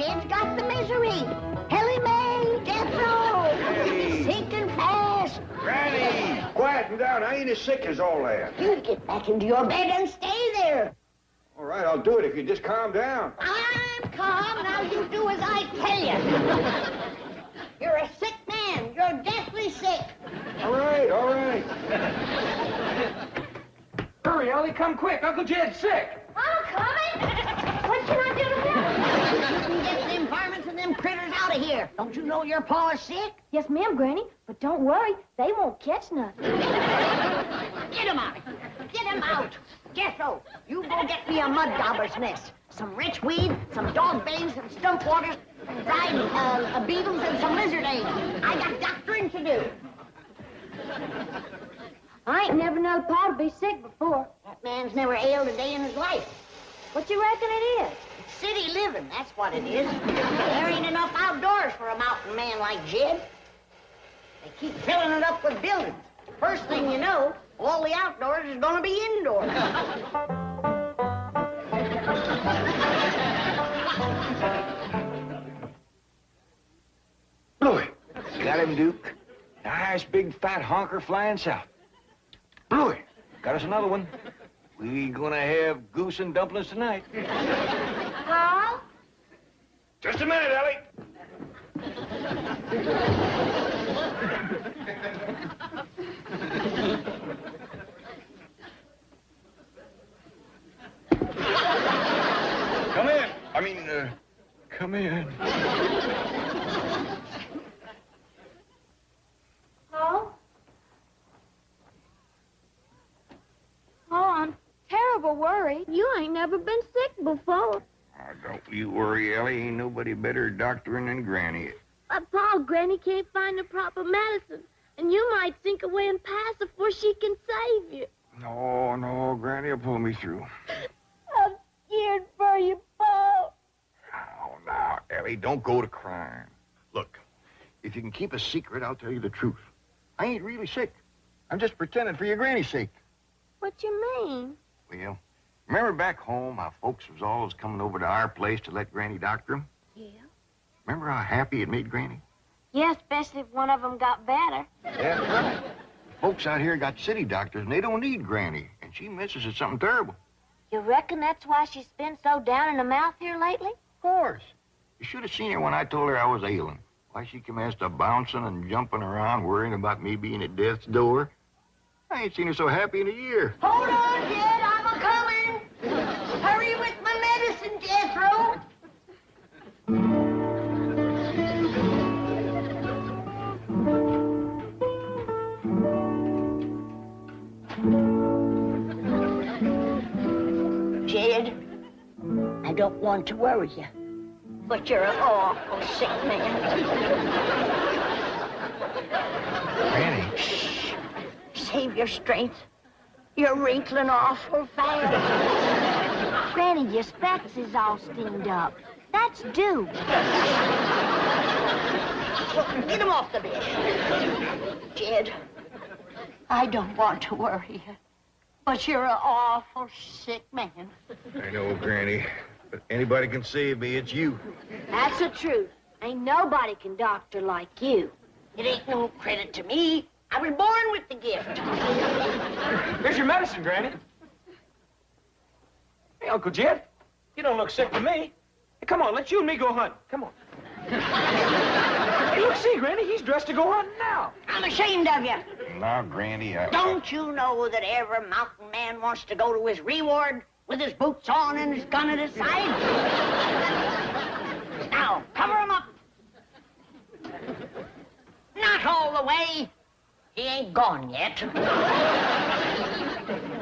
Jed's got the misery. Helly May, Jethro. Hey. Sinking fast. Granny! Quieten down. I ain't as sick as all that. You get back into your bed and stay there. All right, I'll do it if you just calm down. I'm calm. Now you do as I tell you. You're a sick man. You're deathly sick. All right, all right. Hurry, Ellie, come quick. Uncle Jed's sick. I'm coming. What can I do to help? You can get them varmints and them critters out of here. Don't you know your pa is sick? Yes, ma'am, Granny. But don't worry, they won't catch nothing. Get him out. Get him out. Jethro, you go get me a mud dauber's nest. Some rich weed, some dog banes, some stump waters, dried beetles, and some lizard eggs. I got doctoring to do. I ain't never known Pa to be sick before. That man's never ailed a day in his life. What you reckon it is? It's city living, that's what it is. There ain't enough outdoors for a mountain man like Jed. They keep filling it up with buildings. First thing you know, all the outdoors is gonna be indoors. Bluey. Got him, Duke. Nice big fat honker flying south. Bluey. Got us another one. We gonna have goose and dumplings tonight. Carl? Just a minute, Ellie. Come in. Come in. Carl? Oh, I'm terrible worried. You ain't never been sick before. Don't you worry, Ellie. Ain't nobody better doctoring than Granny. But Pa, Granny can't find the proper medicine, and you might sink away and pass before she can save you. No, Granny will pull me through. I'm scared for you, Pa. Now, Ellie, don't go to crying. Look, if you can keep a secret, I'll tell you the truth. I ain't really sick. I'm just pretending for your granny's sake. What you mean? Well, remember back home how folks was always coming over to our place to let Granny doctor them? Yeah. Remember how happy it made Granny? Yeah, especially if one of them got better. That's right. Folks out here got city doctors, and they don't need Granny, and she misses it something terrible. You reckon that's why she's been so down in the mouth here lately? Of course. You should have seen her when I told her I was ailing. Why, she commenced a bouncing and jumping around, worrying about me being at death's door. I ain't seen her so happy in a year. Hold on, Jed, I'm a-coming. Hurry with my medicine, Jethro. Jed, I don't want to worry you, but you're an awful sick man. Granny. Shh. Save your strength. You're wrinkling awful fast. Granny, your specs is all steamed up. That's due. Well, get him off the bed. Jed, I don't want to worry you, but you're an awful sick man. I know, Granny, but anybody can save me. It's you. That's the truth. Ain't nobody can doctor like you. It ain't no credit to me. I was born with the gift. Here's your medicine, Granny. Hey, Uncle Jed, you don't look sick to me. Hey, come on, let you and me go hunting. Come on. Hey, look, see, Granny, he's dressed to go hunting now. I'm ashamed of you. Now, Granny, Don't you know that every mountain man wants to go to his reward with his boots on and his gun at his side? Now, cover him up. Not all the way. He ain't gone yet.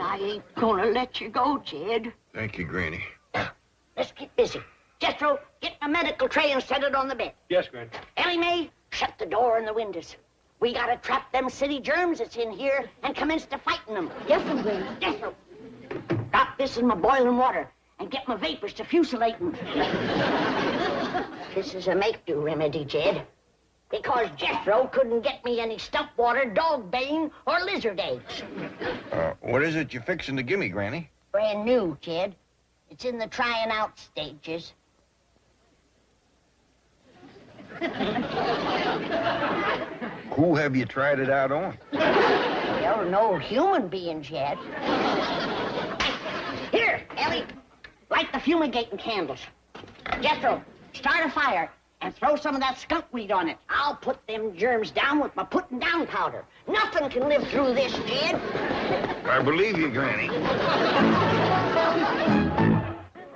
I ain't gonna let you go, Jed. Thank you, Granny. Now, let's get busy. Jethro, get a medical tray and set it on the bed. Yes, Granny. Ellie Mae, shut the door and the windows. We gotta trap them city germs that's in here and commence to fighting them. Yes, Granny. Jethro, drop this in my boiling water and get my vapors to fusilate them. This is a make-do remedy, Jed. Because Jethro couldn't get me any stump water, dog bane, or lizard eggs. What is it you're fixing to give me, Granny? Brand new, Jed. It's in the trying out stages. Who have you tried it out on? Well, no human beings yet. Here, Ellie, light the fumigating candles. Jethro, start a fire and throw some of that skunk weed on it. I'll put them germs down with my putting down powder. Nothing can live through this, Jed. I believe you, Granny.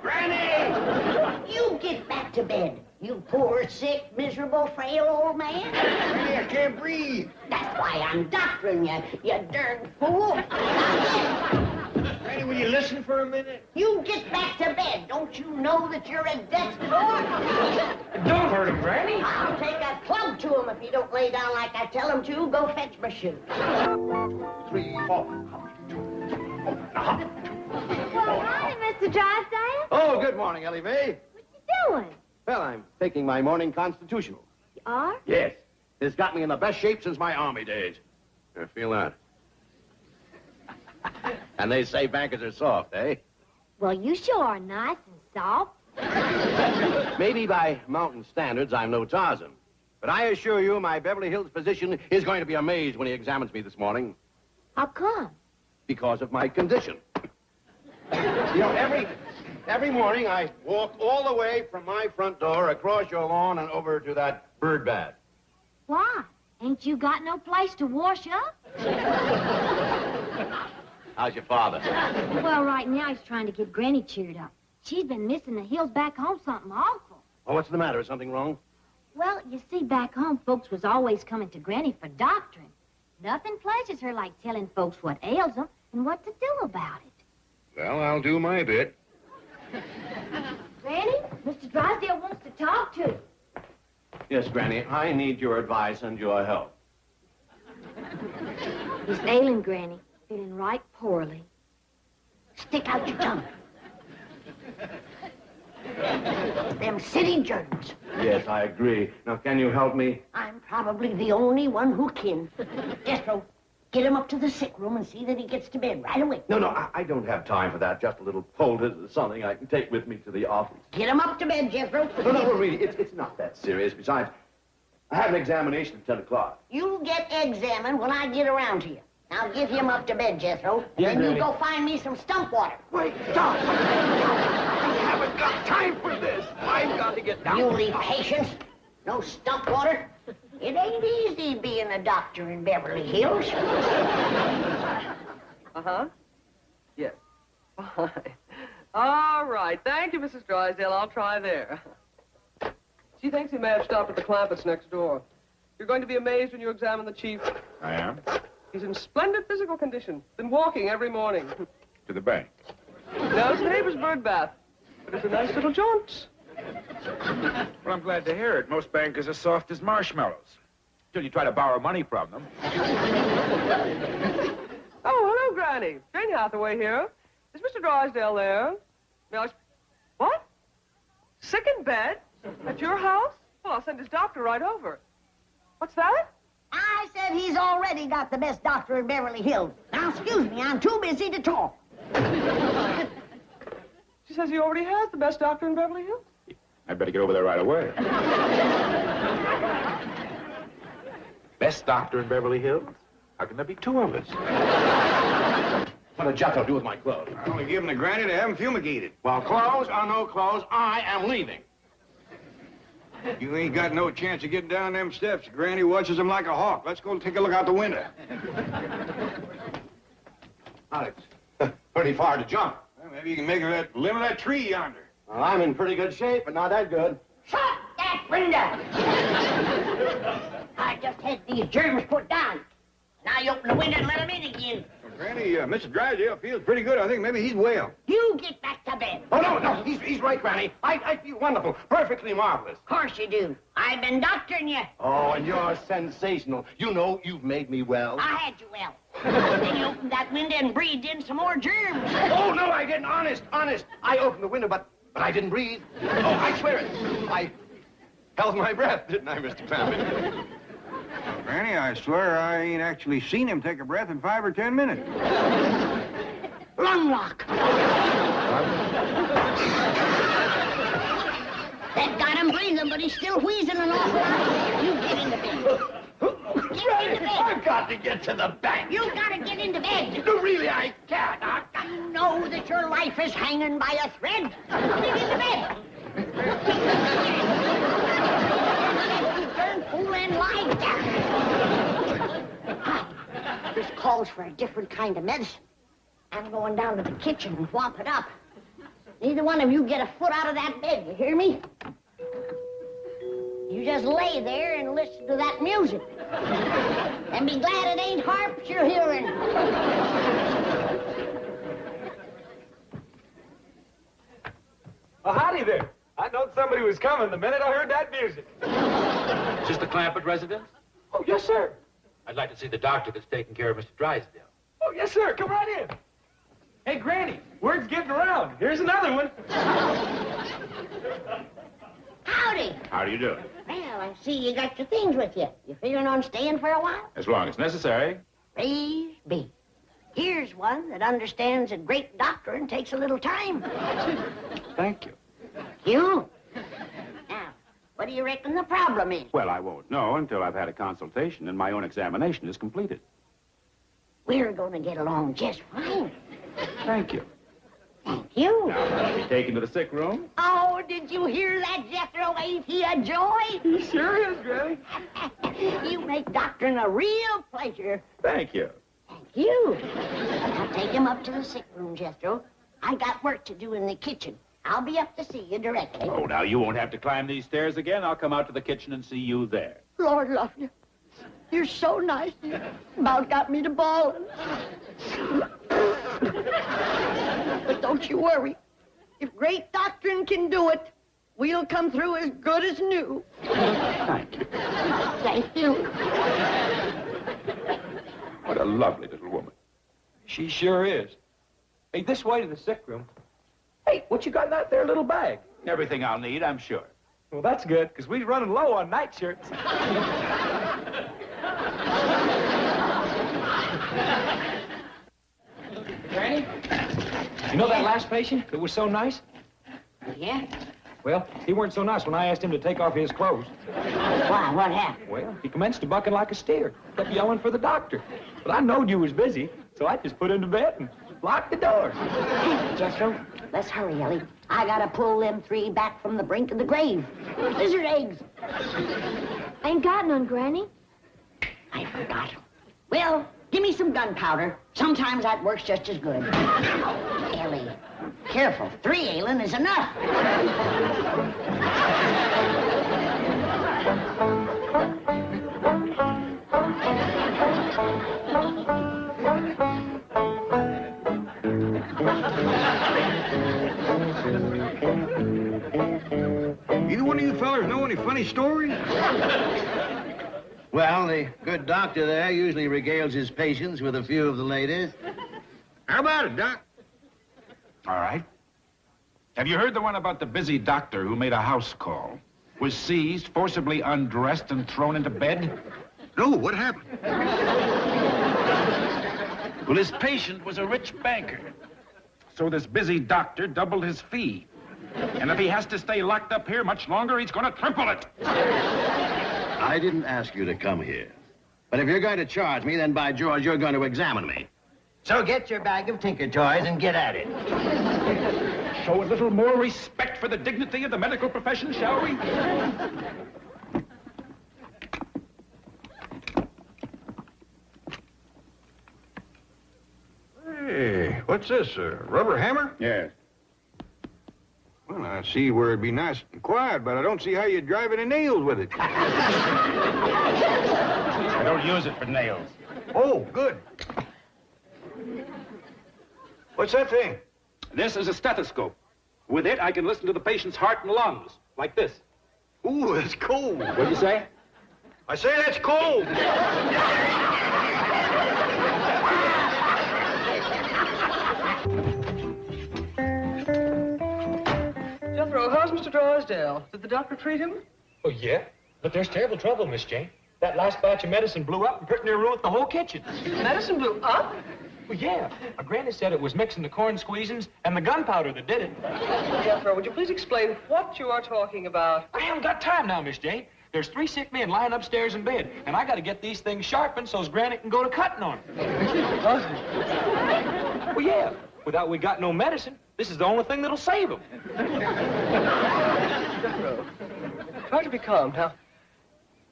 Granny! You get back to bed, you poor, sick, miserable, frail old man. Granny, I can't breathe. That's why I'm doctoring you, you darn fool. Granny, will you listen for a minute? You get back to bed. Don't you know that you're at death's door? Don't hurt him, Granny. I'll take a club to him if he don't lay down like I tell him to. Go fetch my shoes. 3, 4. Well, morning, Mr. Drysdale. Oh, good morning, Ellie Mae. What you doing? Well, I'm taking my morning constitutional. You are? Yes. It's got me in the best shape since my army days. I feel that. And they say bankers are soft, eh? Well, you sure are nice and soft. Maybe by mountain standards, I'm no Tarzan. But I assure you, my Beverly Hills physician is going to be amazed when he examines me this morning. How come? Because of my condition. You know, every morning I walk all the way from my front door across your lawn and over to that bird bath. Why? Ain't you got no place to wash up? How's your father? Well, right now he's trying to get Granny cheered up. She's been missing the hills back home something awful. Oh, what's the matter? Is something wrong? Well, you see, back home, folks was always coming to Granny for doctoring. Nothing pleasures her like telling folks what ails them and what to do about it. Well, I'll do my bit. Granny, Mr. Drysdale wants to talk to you. Yes, Granny, I need your advice and your help. He's ailing, Granny. Feeling right poorly. Stick out your tongue. Them city germs. Yes, I agree. Now, can you help me? I'm probably the only one who can. Jethro, get him up to the sick room and see that he gets to bed right away. No, I don't have time for that. Just a little poultice or something I can take with me to the office. Get him up to bed, Jethro. No, really, it's not that serious. Besides, I have an examination at 10 o'clock. You get examined when I get around to you. Now get him up to bed, Jethro. Yeah, then you Granny. go find me some stump water. Wait, stop! I haven't got time for this. I've got to get down. Muley patience. No stump water. It ain't easy being a doctor in Beverly Hills. Uh-huh. Yes. Fine. All right. Thank you, Mrs. Drysdale. I'll try there. She thinks he may have stopped at the Clampetts next door. You're going to be amazed when you examine the chief. I am? He's in splendid physical condition. Been walking every morning. To the bank. No, it's the neighbor's bird bath. But it's a nice little jaunt. Well, I'm glad to hear it. Most bankers are soft as marshmallows. Till you try to borrow money from them. Oh, hello, Granny. Jane Hathaway here. Is Mr. Drysdale there? May I... What? Sick in bed? At your house? Well, I'll send his doctor right over. What's that? I said he's already got the best doctor in Beverly Hills. Now, excuse me, I'm too busy to talk. She says he already has the best doctor in Beverly Hills. I'd better get over there right away. Best doctor in Beverly Hills? How can there be two of us? What did Jethro do with my clothes? I only give them to Granny to have them fumigated. Well, clothes or no clothes, I am leaving. You ain't got no chance of getting down them steps. Granny watches them like a hawk. Let's go take a look out the window. Alex, pretty far to jump. Well, maybe you can make her that limb of that tree yonder. Well, I'm in pretty good shape, but not that good. Shut that window! I just had these germs put down. Now you open the window and let them in again. Well, Granny, Mr. Drysdale feels pretty good. I think maybe he's well. You get back to bed. Oh, no, he's right, Granny. I feel wonderful, perfectly marvelous. Of course you do. I've been doctoring you. Oh, and you're sensational. You know you've made me well. I had you well. Then you opened that window and breathed in some more germs. Oh, no, I didn't. Honest. I opened the window, but I didn't breathe. Oh, I swear it. I held my breath, didn't I, Mr. Clampett? Granny, I swear I ain't actually seen him take a breath in 5 or 10 minutes. Lung lock. That got him breathing, but he's still wheezing an awful lot. You get in the bed. Get into bed. I've got to get to the bank. You gotta get into bed. No, really, I can't. You know that your life is hanging by a thread. Get into bed. You darn fool and lie down. This calls for a different kind of medicine. I'm going down to the kitchen and whomp it up. Neither one of you get a foot out of that bed, you hear me? You just lay there and listen to that music. And be glad it ain't harps you're hearing. Oh, howdy there. I knowed somebody was coming the minute I heard that music. Is this the Clampett residence? Oh, yes, sir. I'd like to see the doctor that's taking care of Mr. Drysdale. Oh, yes, sir. Come right in. Hey, Granny, word's getting around. Here's another one. Howdy. How do you do? Well, I see you got your things with you. You figuring on staying for a while? As long as necessary. Praise be. Here's one that understands that great doctrine takes a little time. Thank you. You? Now, what do you reckon the problem is? Well, I won't know until I've had a consultation and my own examination is completed. We're going to get along just fine. Thank you. Thank you. Now, can I be taken to the sick room? Oh, did you hear that, Jethro? Ain't he a joy? He sure is, Granny. You make doctrine a real pleasure. Thank you. Thank you. Now take him up to the sick room, Jethro. I got work to do in the kitchen. I'll be up to see you directly. Oh, now you won't have to climb these stairs again. I'll come out to the kitchen and see you there. Lord love you. You're so nice. You about got me to bawling. But don't you worry. If great doctrine can do it, we'll come through as good as new. Thank you. Thank you. What a lovely little woman. She sure is. Hey, this way to the sick room. Hey, what you got in that there little bag? Everything I'll need, I'm sure. Well, that's good, because we're running low on nightshirts. Granny, you know that last patient that was so nice? Yeah? Well, he weren't so nice when I asked him to take off his clothes. Why? What happened? Well, he commenced to bucking like a steer. Kept yelling for the doctor. But I knowed you was busy, so I just put him to bed and locked the door. Jethro, let's hurry, Ellie. I gotta pull them three back from the brink of the grave. Lizard eggs. Ain't got none, Granny. I forgot. Well, give me some gunpowder. Sometimes that works just as good. Ellie, careful. 3 ailing is enough. Either one of you fellers know any funny stories? Well, the good doctor there usually regales his patients with a few of the ladies. How about it, Doc? All right. Have you heard the one about the busy doctor who made a house call? Was seized, forcibly undressed, and thrown into bed? No, what happened? Well, his patient was a rich banker. So this busy doctor doubled his fee. And if he has to stay locked up here much longer, he's going to triple it. I didn't ask you to come here. But if you're going to charge me, then by George, you're going to examine me. So get your bag of tinker toys and get at it. Show a little more respect for the dignity of the medical profession, shall we? Hey, what's this, a rubber hammer? Yes. Well, I see where it'd be nice and quiet, but I don't see how you'd drive any nails with it. I don't use it for nails. Oh, good. What's that thing? This is a stethoscope. With it, I can listen to the patient's heart and lungs, like this. Ooh, that's cold. What'd you say? I say that's cold. Jethro, how's Mr. Drysdale? Did the doctor treat him? Oh, yeah? But there's terrible trouble, Miss Jane. That last batch of medicine blew up and pretty near ruined the whole kitchen. Medicine blew up? Well, yeah. My granny said it was mixing the corn squeezins and the gunpowder that did it. Jethro, would you please explain what you are talking about? I haven't got time now, Miss Jane. There's 3 sick men lying upstairs in bed, and I got to get these things sharpened so's Granny can go to cutting on them. Well, yeah. Without we got no medicine, this is the only thing that'll save them. Try to be calm now.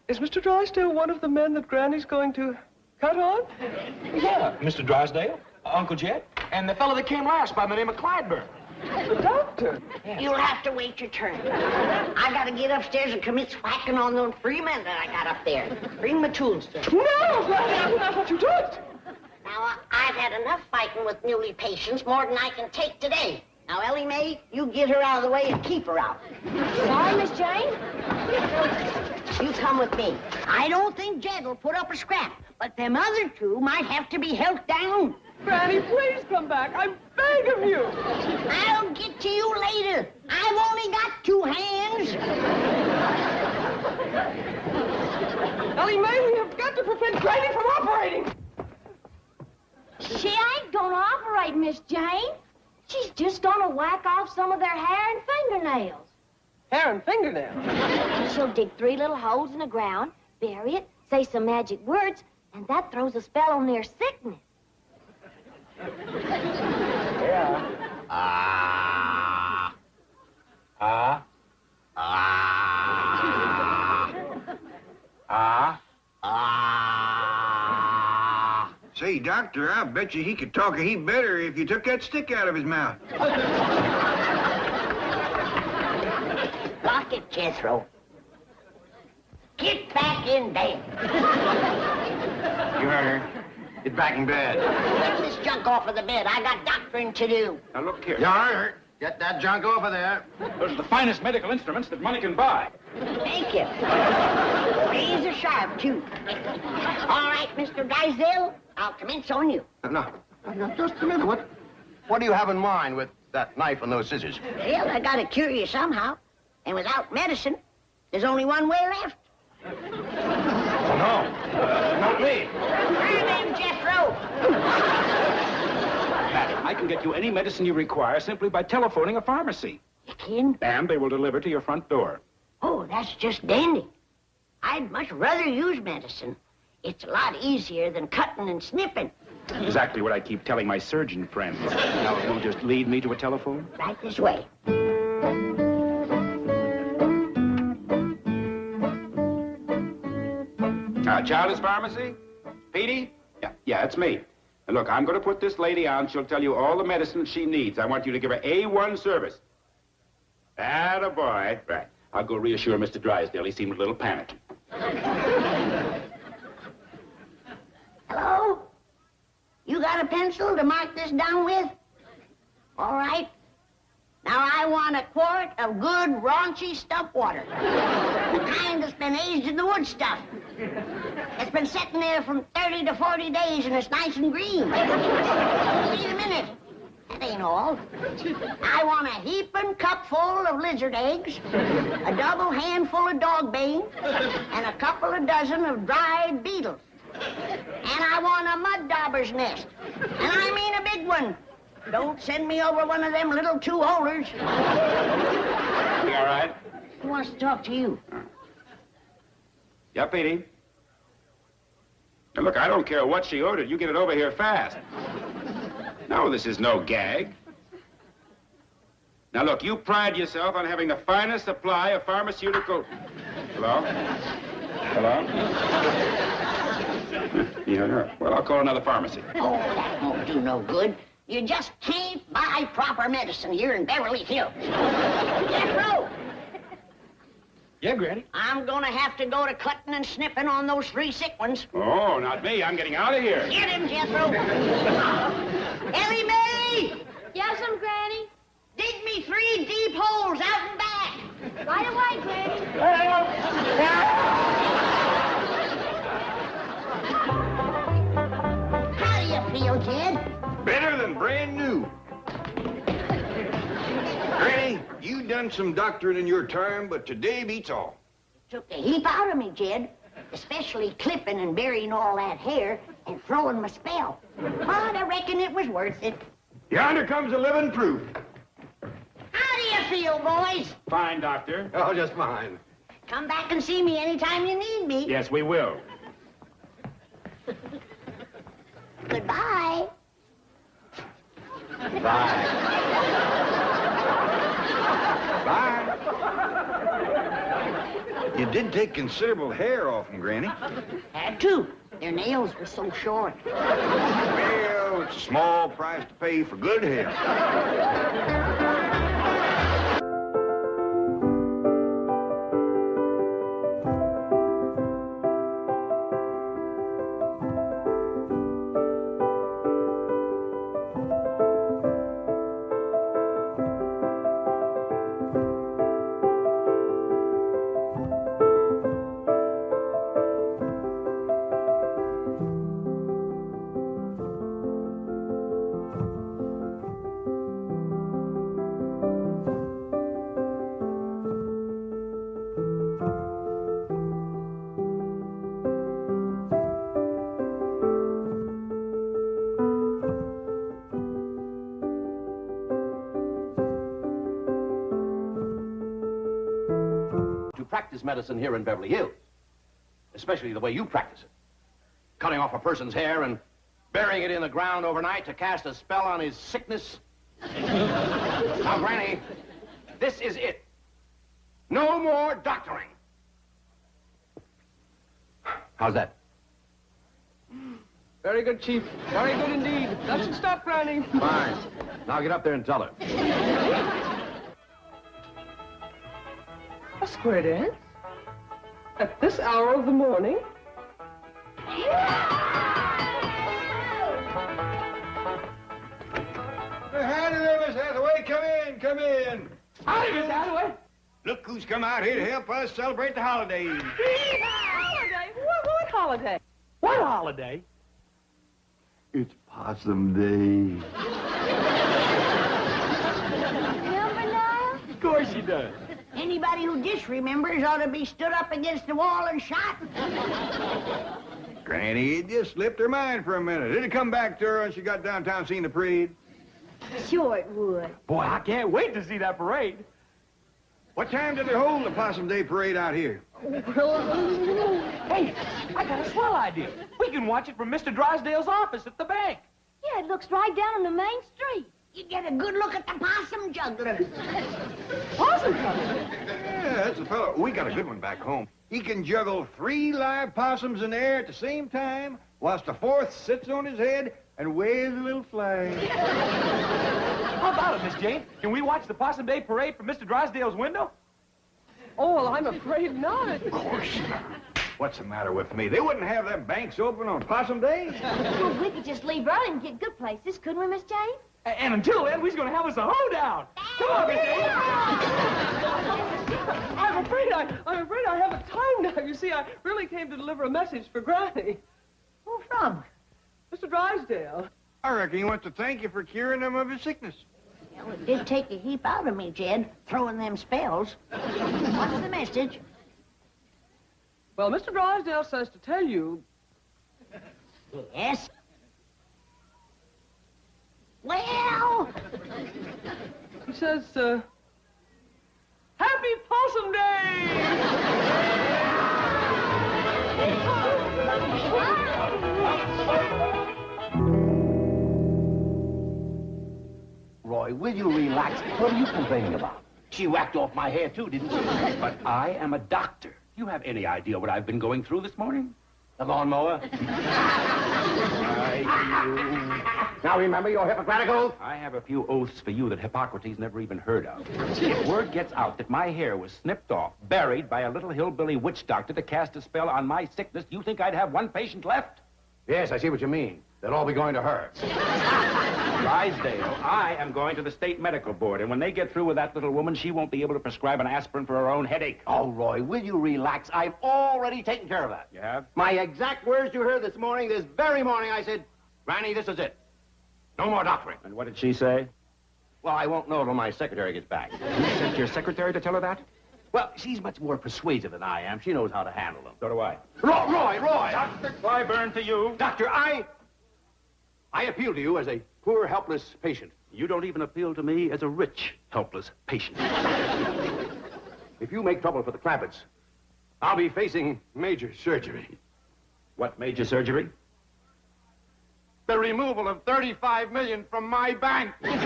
Is Mr. Drysdale one of the men that Granny's going to cut on? Yeah, Mr. Drysdale, Uncle Jed, and the fellow that came last by the name of Clydeburn. The doctor. You'll have to wait your turn. I gotta get upstairs and commit swacking on those 3 men that I got up there. Bring my tools, sir. No, Granny, I will not let you do it. Now, I've had enough fighting with muley patients, more than I can take today. Now, Ellie Mae, you get her out of the way and keep her out. Sorry, Miss Jane. You come with me. I don't think Jed will put up a scrap, but them other 2 might have to be held down. Granny, please come back. I beg of you. I'll get to you later. I've only got 2 hands. Ellie Mae, we have got to prevent Granny from operating. She ain't gonna operate, Miss Jane. She's just gonna whack off some of their hair and fingernails. Hair and fingernails. She'll dig 3 little holes in the ground, bury it, say some magic words, and that throws a spell on their sickness. Yeah. Ah. Ah. Ah. Ah. Say, Doctor, I bet you he could talk a heap better if you took that stick out of his mouth. Lock it, Jethro. Get back in bed. You heard her. Get back in bed. Get this junk off of the bed. I got doctoring to do. Now, look here. You heard her. Get that junk off of there. Those are the finest medical instruments that money can buy. Thank you. Razor sharp, too. All right, Mr. Drysdale, I'll commence on you. No, just a minute. What do you have in mind with that knife and those scissors? Well, I gotta cure you somehow. And without medicine, there's only one way left. Oh, no. Not me. Turn in, Jethro. Madam, I can get you any medicine you require simply by telephoning a pharmacy. You can? And they will deliver to your front door. Oh, that's just dandy. I'd much rather use medicine. It's a lot easier than cutting and snipping. Exactly what I keep telling my surgeon friends. Now, you'll just lead me to a telephone? Right this way. Childless Pharmacy? Petey? Yeah, it's me. And look, I'm going to put this lady on. She'll tell you all the medicine she needs. I want you to give her A1 service. Attaboy. Right. I'll go reassure Mr. Drysdale. He seemed a little panicked. Hello? You got a pencil to mark this down with? All right. Now, I want a quart of good, raunchy stump water. The kind that's been aged in the wood stuff. It's been sitting there from 30 to 40 days, and it's nice and green. Wait a minute. That ain't all. I want a heaping cupful of lizard eggs, a double handful of dog bane, and a couple of dozen of dried beetles. And I want a mud dauber's nest. And I mean a big one. Don't send me over one of them little 2-holders. You all right? Who wants to talk to you? Yeah, Petey. Now, look, I don't care what she ordered. You get it over here fast. No, this is no gag. Now, look, you pride yourself on having the finest supply of pharmaceutical... Hello? Hello? Yeah, well, I'll call another pharmacy. Oh, that won't do no good. You just can't buy proper medicine here in Beverly Hills. Jethro! Yeah, Granny? I'm gonna have to go to cutting and snipping on those 3 sick ones. Oh, not me. I'm getting out of here. Get him, Jethro! Ellie Mae! Yes'm, Granny. Dig me 3 deep holes out and back. Right away, Granny. How do you feel, Jed? Better than brand new. Granny, you done some doctoring in your time, but today beats all. Took a heap out of me, Jed. Especially clipping and burying all that hair and throwing my spell. But I reckon it was worth it. Yonder comes the living proof. How do you feel, boys? Fine, Doctor. Oh, just fine. Come back and see me anytime you need me. Yes, we will. Goodbye. Bye. Bye. You did take considerable hair off them, Granny. Had to. Their nails were so short. Well, it's a small price to pay for good hair. Practice medicine here in Beverly Hills, especially the way you practice it. Cutting off a person's hair and burying it in the ground overnight to cast a spell on his sickness. Now, Granny, this is it. No more doctoring. How's that? Very good, Chief. Very good indeed. That should stop, Granny. Fine. Now get up there and tell her. A square dance? At this hour of the morning? Howdy there, Miss Hathaway. Come in. Howdy, Miss Hathaway. Look who's come out here to help us celebrate the holidays. Holiday? What holiday? What holiday? It's Possum Day. Remember now? Of course she does. Anybody who disremembers ought to be stood up against the wall and shot. Granny, it just slipped her mind for a minute. It'd come back to her when she got downtown seeing the parade. Sure it would. Boy, I can't wait to see that parade. What time did they hold the Possum Day parade out here? Hey, I got a swell idea. We can watch it from Mr. Drysdale's office at the bank. Yeah, it looks right down on the main street. You get a good look at the possum juggler. Possum juggler? Yeah, that's a fellow. We got a good one back home. He can juggle 3 live possums in the air at the same time, whilst the 4th sits on his head and waves a little flag. How about it, Miss Jane? Can we watch the Possum Day parade from Mr. Drysdale's window? Oh, well, I'm afraid not. Of course not. What's the matter with me? They wouldn't have them banks open on Possum Day. Well, we could just leave early and get good places, couldn't we, Miss Jane? And until then, we're going to have us a hoedown. Come on, Miss Jane. I'm afraid I haven't time now. You see, I really came to deliver a message for Granny. Who from? Mr. Drysdale. I reckon he wants to thank you for curing him of his sickness. Well, it did take a heap out of me, Jed, throwing them spells. What's the message? Well, Mr. Drysdale says to tell you... Yes? Well... He says, Happy Possum Day! Roy, will you relax? What are you complaining about? She whacked off my hair, too, didn't she? But I am a doctor. Do you have any idea what I've been going through this morning? The lawnmower? Now remember your Hippocratic oath? I have a few oaths for you that Hippocrates never even heard of. If word gets out that my hair was snipped off, buried by a little hillbilly witch doctor to cast a spell on my sickness, do you think I'd have one patient left? Yes, I see what you mean. They'll all be going to her. Drysdale, I am going to the state medical board, and when they get through with that little woman, she won't be able to prescribe an aspirin for her own headache. Oh, Roy, will you relax? I've already taken care of that. You have? My exact words you heard this morning, this very morning, I said, Granny, this is it. No more doctoring. And what did she say? Well, I won't know till my secretary gets back. You sent your secretary to tell her that? Well, she's much more persuasive than I am. She knows how to handle them. So do I. Roy! Dr. Clyburn to you. Doctor, I appeal to you as a poor, helpless patient. You don't even appeal to me as a rich, helpless patient. If you make trouble for the Clampetts, I'll be facing major surgery. What major surgery? The removal of $35 million from my bank. Without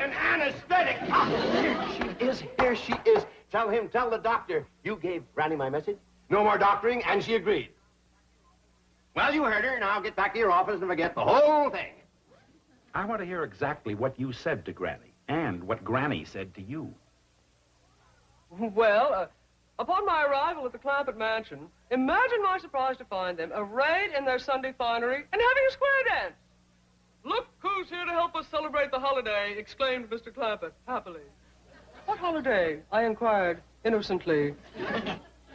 an anesthetic. Ah, here she is, here she is. Tell the doctor you gave Granny my message. No more doctoring, and she agreed. Well, you heard her. Now get back to your office and forget the whole thing. I want to hear exactly what you said to Granny and what Granny said to you. Well, upon my arrival at the Clampett mansion, imagine my surprise to find them arrayed in their Sunday finery and having a square dance. Look who's here to help us celebrate the holiday, exclaimed Mr. Clampett, happily. What holiday? I inquired, innocently.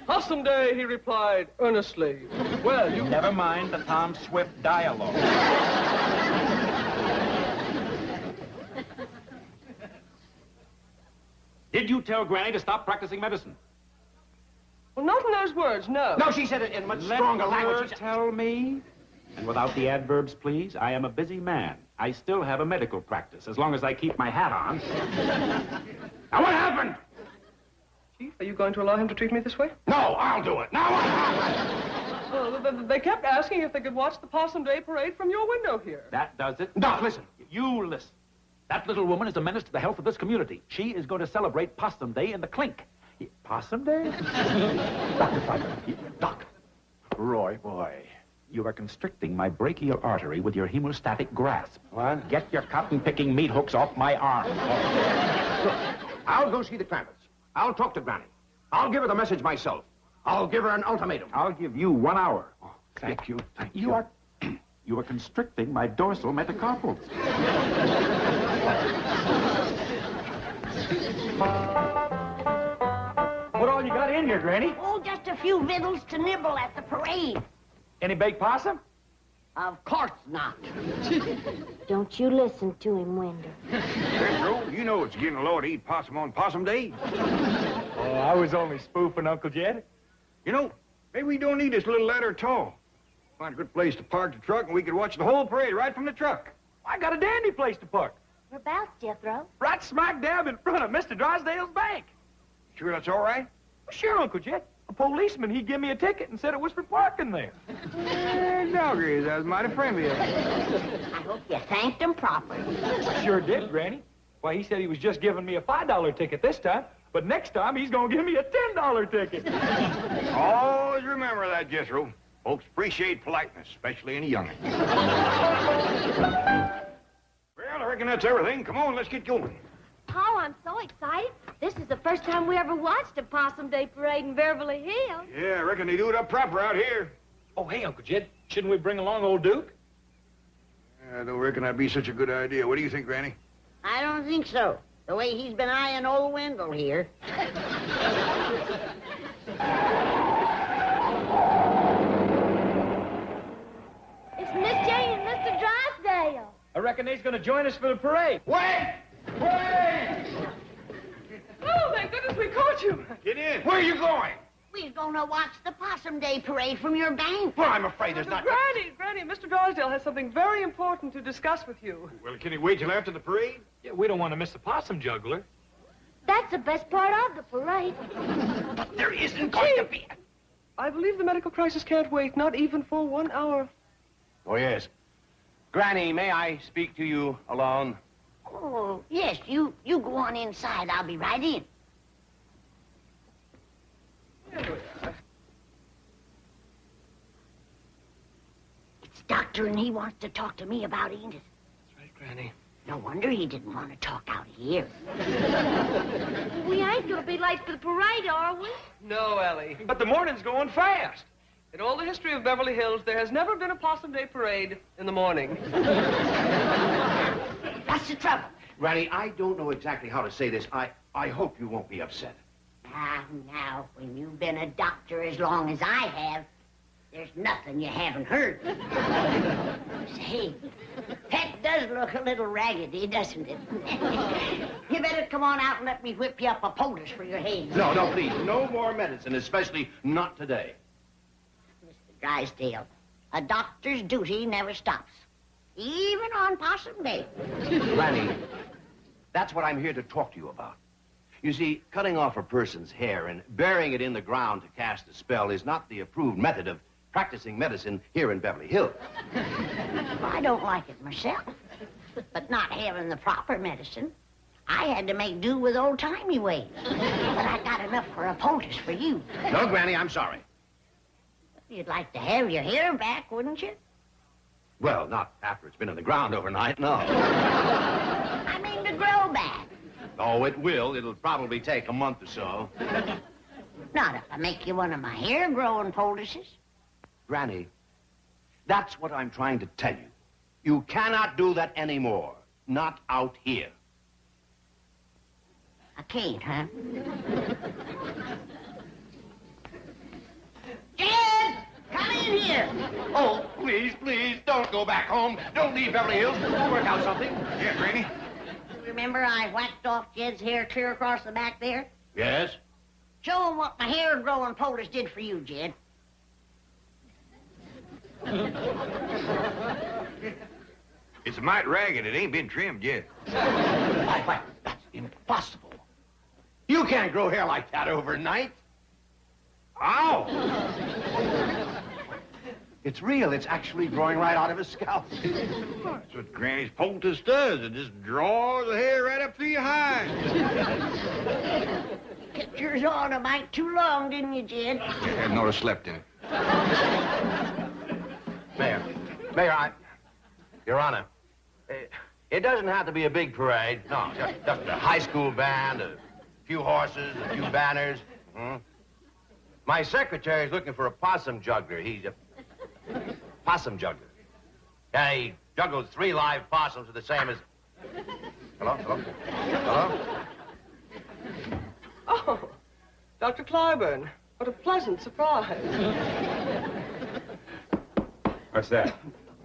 Possum Day, he replied, earnestly. Well, you... Never mind the Tom Swift dialogue. Did you tell Granny to stop practicing medicine? Well, not in those words, no. No, she said it in much stronger language. Tell me. And without the adverbs, please. I am a busy man. I still have a medical practice, as long as I keep my hat on. Now, what happened? Chief, are you going to allow him to treat me this way? No, I'll do it. Now what happened? They kept asking if they could watch the Possum Day parade from your window here. That does it. Doc, listen. You listen. That little woman is a menace to the health of this community. She is going to celebrate Possum Day in the clink. Possum Day? Dr. Pfeiffer. Doc. Roy, boy, you are constricting my brachial artery with your hemostatic grasp. What? Get your cotton-picking meat hooks off my arm. Look, I'll go see the Clampetts. I'll talk to Granny. I'll give her the message myself. I'll give her an ultimatum. I'll give you 1 hour. Oh, thank you. Thank You are... You are constricting my dorsal metacarpals. What all you got in here, Granny? Oh, just a few victuals to nibble at the parade. Any baked possum? Of course not. Don't you listen to him, Wender. Pedro, you know it's getting low to eat possum on Possum Day. Oh, I was only spoofing, Uncle Jed. You know, maybe we don't need this little ladder at all. Find a good place to park the truck and we could watch the whole parade right from the truck. I got a dandy place to park. Whereabouts, Jethro? Right smack dab in front of Mr. Drysdale's bank. Sure that's all right? Well, sure, Uncle Jed. A policeman, he gave me a ticket and said it was for parking there. Doggies, that was mighty friendly of you. I hope you thanked him properly. Sure did, Granny. Why, he said he was just giving me a $5 ticket this time, but next time he's gonna give me a $10 ticket. Always remember that, Jethro. Folks appreciate politeness, especially in a young'un. Well, I reckon that's everything. Come on, let's get going. Paul, I'm so excited. This is the first time we ever watched a Possum Day parade in Beverly Hills. Yeah, I reckon they do it up proper out here. Oh, hey, Uncle Jed, shouldn't we bring along old Duke? I don't reckon that'd be such a good idea. What do you think, Granny? I don't think so. The way he's been eyeing old Wendell here. It's Miss Jane and Mr. Drysdale. I reckon they's gonna join us for the parade. Wait! Wait! Oh, thank goodness we caught you. Get in. Where are you going? We're gonna watch the Possum Day parade from your bank. Well, I'm afraid there's not... Granny, Mr. Drysdale has something very important to discuss with you. Well, can he wait till after the parade? Yeah, we don't want to miss the possum juggler. That's the best part of the parade. But there isn't going to be... I believe the medical crisis can't wait, not even for 1 hour. Oh, yes. Granny, may I speak to you alone? Oh, yes, you go on inside. I'll be right in. It's Doctor, and he wants to talk to me about Edith. That's right, Granny. No wonder he didn't want to talk out here. We ain't gonna be late for the parade, are we? No, Ellie. But the morning's going fast. In all the history of Beverly Hills, there has never been a Possum Day parade in the morning. What's the trouble? Granny, I don't know exactly how to say this. I hope you won't be upset. Now, when you've been a doctor as long as I have, there's nothing you haven't heard. Say, Pet does look a little raggedy, doesn't it? You better come on out and let me whip you up a poultice for your head. No, please. No more medicine, especially not today. Mr. Drysdale, a doctor's duty never stops, even on Possum Day. Granny, that's what I'm here to talk to you about. You see, cutting off a person's hair and burying it in the ground to cast a spell is not the approved method of practicing medicine here in Beverly Hills. I don't like it myself, but not having the proper medicine, I had to make do with old-timey ways. But I got enough for a poultice for you. No, Granny, I'm sorry. You'd like to have your hair back, wouldn't you? Well, not after it's been in the ground overnight, no. I mean to grow back. Oh, it will. It'll probably take a month or so. Not if I make you one of my hair-growing poultices. Granny, that's what I'm trying to tell you. You cannot do that anymore. Not out here. I can't, huh? Jed! Come in here! Oh, please, please, don't go back home. Don't leave Beverly Hills. We'll work out something. Yeah, Granny? Remember I whacked off Jed's hair clear across the back there? Yes? Show him what my hair-growing poultice did for you, Jed. It's a mite ragged. It ain't been trimmed yet. Why, that's impossible. You can't grow hair like that overnight. Ow! It's real. It's actually growing right out of his scalp. That's what Granny's poultice does. It just draws the hair right up through your hide. Kept yours on a mite too long, didn't you, Jed? I hadn't ought to slept in it. Mayor, Your Honor, it doesn't have to be a big parade. No, just a high school band, a few horses, a few banners. My secretary's looking for a possum juggler. He's a possum juggler. Yeah, he juggles 3 live possums with the same as... Hello? Oh, Dr. Clyburn, what a pleasant surprise. What's that?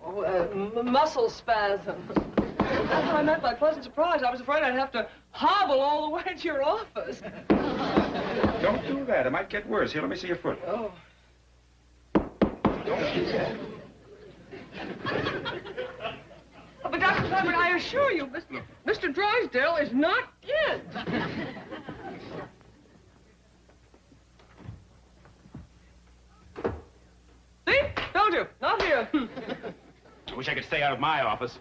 Oh, muscle spasm. That's what I meant by pleasant surprise. I was afraid I'd have to hobble all the way to your office. Don't do that. It might get worse. Here, let me see your foot. Oh. Don't do that. Oh, but Dr. Clyburn, I assure you, Mr. Drysdale is not dead. See? Told you. Not here. I wish I could stay out of my office.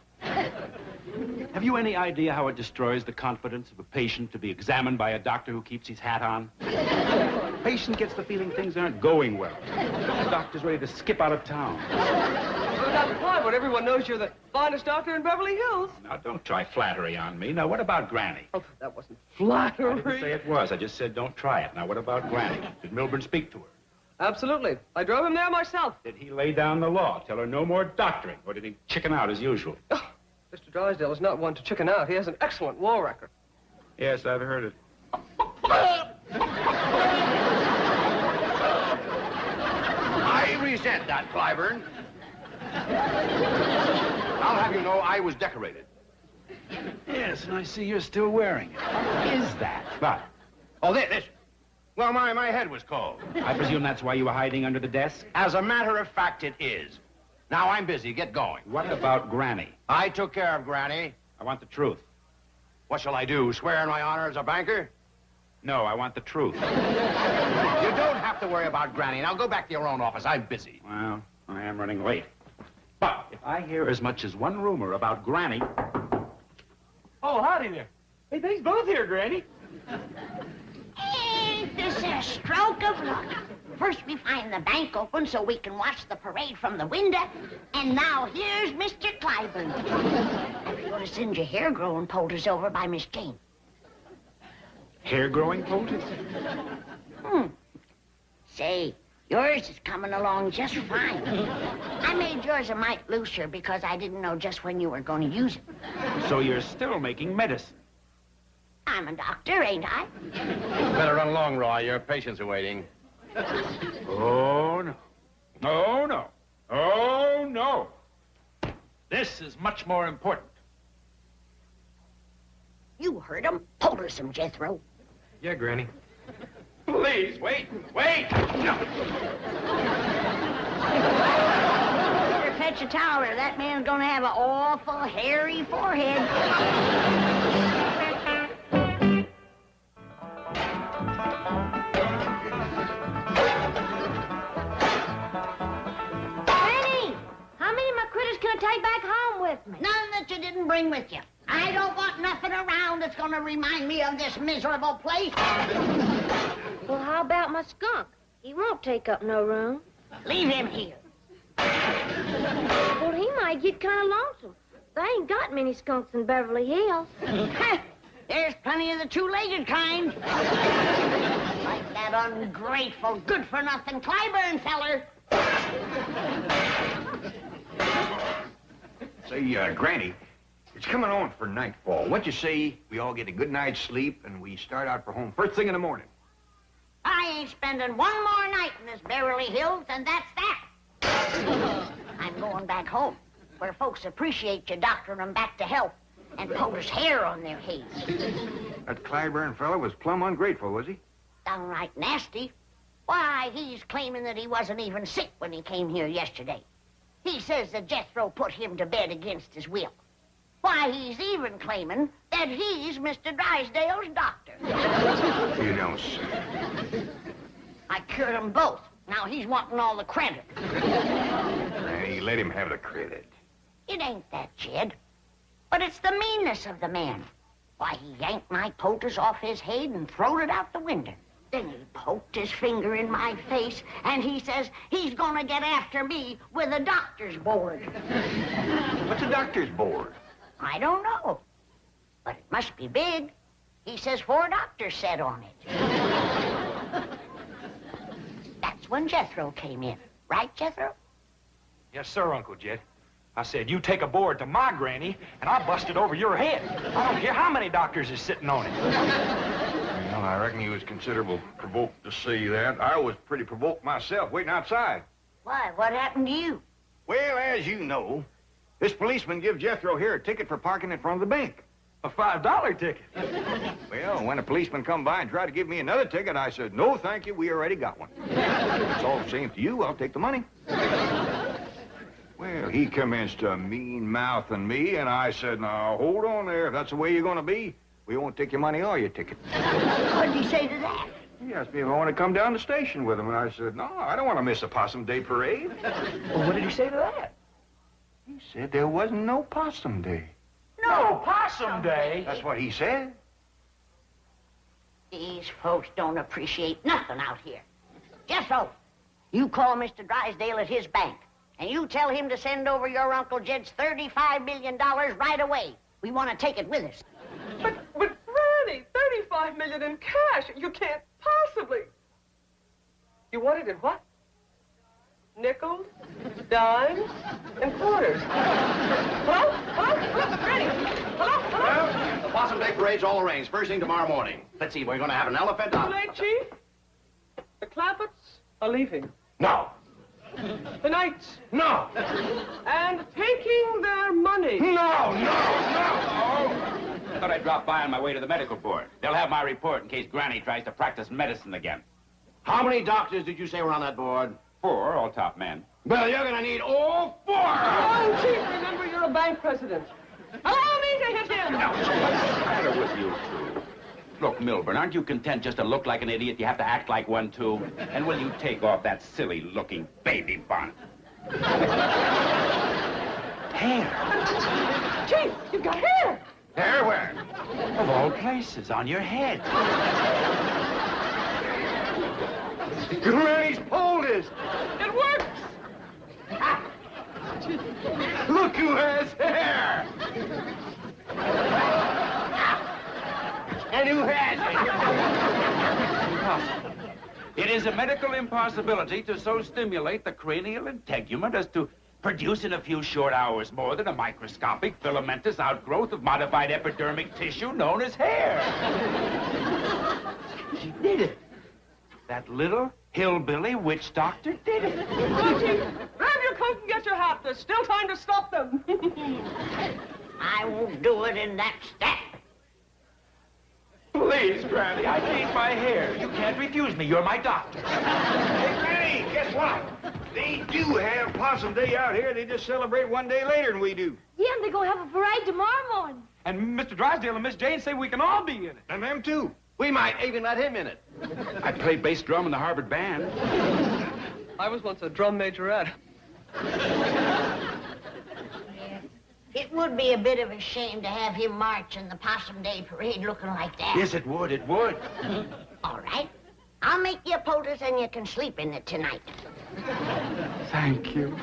Have you any idea how it destroys the confidence of a patient to be examined by a doctor who keeps his hat on? The patient gets the feeling things aren't going well. The doctor's ready to skip out of town. Well, Dr. Clyburn, everyone knows you're the finest doctor in Beverly Hills. Now, don't try flattery on me. Now, what about Granny? Oh, that wasn't I flattery. didn't say it was. I just said don't try it. Now, what about Granny? Did Milburn speak to her? Absolutely. I drove him there myself. Did he lay down the law, tell her no more doctoring, or did he chicken out as usual? Oh, Mr. Drysdale is not one to chicken out. He has an excellent law record. Yes, I've heard it. I resent that, Clyburn. I'll have you know I was decorated. Yes, and I see you're still wearing it. What is that? What? Oh, this. Well, my head was cold. I presume that's why you were hiding under the desk? As a matter of fact, it is. Now, I'm busy. Get going. What about Granny? I took care of Granny. I want the truth. What shall I do, swear in my honor as a banker? No, I want the truth. You don't have to worry about Granny. Now, go back to your own office. I'm busy. Well, I am running late. But if I hear as much as one rumor about Granny... Oh, howdy there. Hey, they's both here, Granny. Ain't this a stroke of luck? First we find the bank open so we can watch the parade from the window, and now here's Mr. Clyburn. I'm going to send your hair-growing poultice over by Miss Jane. Hair-growing poultice? Say, yours is coming along just fine. I made yours a mite looser because I didn't know just when you were going to use it. So you're still making medicine? I'm a doctor, ain't I? Better run along, Roy. Your patients are waiting. Oh, no. Oh, no. Oh, no. This is much more important. You heard him. Poultice him, Jethro. Yeah, Granny. Please, wait. No. Better fetch a towel or that man's gonna have an awful hairy forehead. take back home with me? None that you didn't bring with you. I don't want nothing around that's gonna remind me of this miserable place. Well, how about my skunk? He won't take up no room. Leave him here. Well, he might get kind of lonesome. They ain't got many skunks in Beverly Hills. There's plenty of the two-legged kind. Like that ungrateful, good-for-nothing Clyburn feller. Say, Granny, it's coming on for nightfall. What you say we all get a good night's sleep and we start out for home first thing in the morning? I ain't spending one more night in this Beverly Hills, and that's that. I'm going back home, where folks appreciate you doctoring them back to health and POTUS hair on their heads. That Clyburn fella was plumb ungrateful, was he? Downright nasty. Why, he's claiming that he wasn't even sick when he came here yesterday. He says that Jethro put him to bed against his will. Why, he's even claiming that he's Mr. Drysdale's doctor. You don't say. I cured them both. Now he's wanting all the credit. Granny, let him have the credit. It ain't that, Jed. But it's the meanness of the man. Why, he yanked my POTUS off his head and throwed it out the window. Then he poked his finger in my face, and he says he's gonna get after me with a doctor's board. What's a doctor's board? I don't know. But it must be big. He says 4 doctors sat on it. That's when Jethro came in. Right, Jethro? Yes, sir, Uncle Jed. I said, you take a board to my granny, and I'll bust it over your head. I don't care how many doctors is sitting on it. Well, I reckon he was considerable provoked to see that. I was pretty provoked myself, waiting outside. Why, what happened to you? Well, as you know, this policeman give Jethro here a ticket for parking in front of the bank. A $5 ticket. Well, when a policeman come by and tried to give me another ticket, I said, no, thank you, we already got one. If it's all the same to you, I'll take the money. Well, he commenced to mean-mouthing me, and I said, now, hold on there. If that's the way you're going to be, we won't take your money or your ticket. What did he say to that? He asked me if I want to come down the station with him, and I said, no, I don't want to miss a Possum Day parade. Well, what did he say to that? He said there wasn't no Possum Day. No Possum Day? That's what he said. These folks don't appreciate nothing out here. Jethro, you call Mr. Drysdale at his bank, and you tell him to send over your Uncle Jed's $35 million right away. We want to take it with us. But Granny, $35 million in cash. You can't possibly. You want it in what? Nickels, dimes, and quarters. Hello? Hello? Granny? Hello? Well, the Possum Day parade's all arranged. First thing tomorrow morning. Let's see, we're going to have an elephant. Too late, Chief. The Clampetts are leaving. No. The Knights. No. And taking their money. No. I thought I'd drop by on my way to the medical board. They'll have my report in case Granny tries to practice medicine again. How many doctors did you say were on that board? 4, all top men. Well, you're going to need all 4. Oh, Chief, remember you're a bank president. Allow me to hit him. Now, what's the matter with you two? Look, Milburn, aren't you content just to look like an idiot? You have to act like one, too. And will you take off that silly-looking baby bonnet? Hair. Chief, you've got hair. Hair where? Of all places, on your head. Granny's polders. It works. Look who has hair. And who has Impossible. It is a medical impossibility to so stimulate the cranial integument as to produce in a few short hours more than a microscopic filamentous outgrowth of modified epidermic tissue known as hair. She did it. That little hillbilly witch doctor did it. Well, Chief, grab your coat and get your hat. There's still time to stop them. I won't do it in that step. Please, Granny, I need my hair. You can't refuse me. You're my doctor. Hey, Granny, guess what? They do have Possum Day out here. They just celebrate one day later than we do. Yeah, and they're going to have a parade tomorrow morning. And Mr. Drysdale and Miss Jane say we can all be in it. And them too. We might even let him in it. I played bass drum in the Harvard band. I was once a drum majorette. It would be a bit of a shame to have him march in the Possum Day Parade looking like that. Yes, it would, it would. All right. I'll make you a poultice and you can sleep in it tonight. Thank you.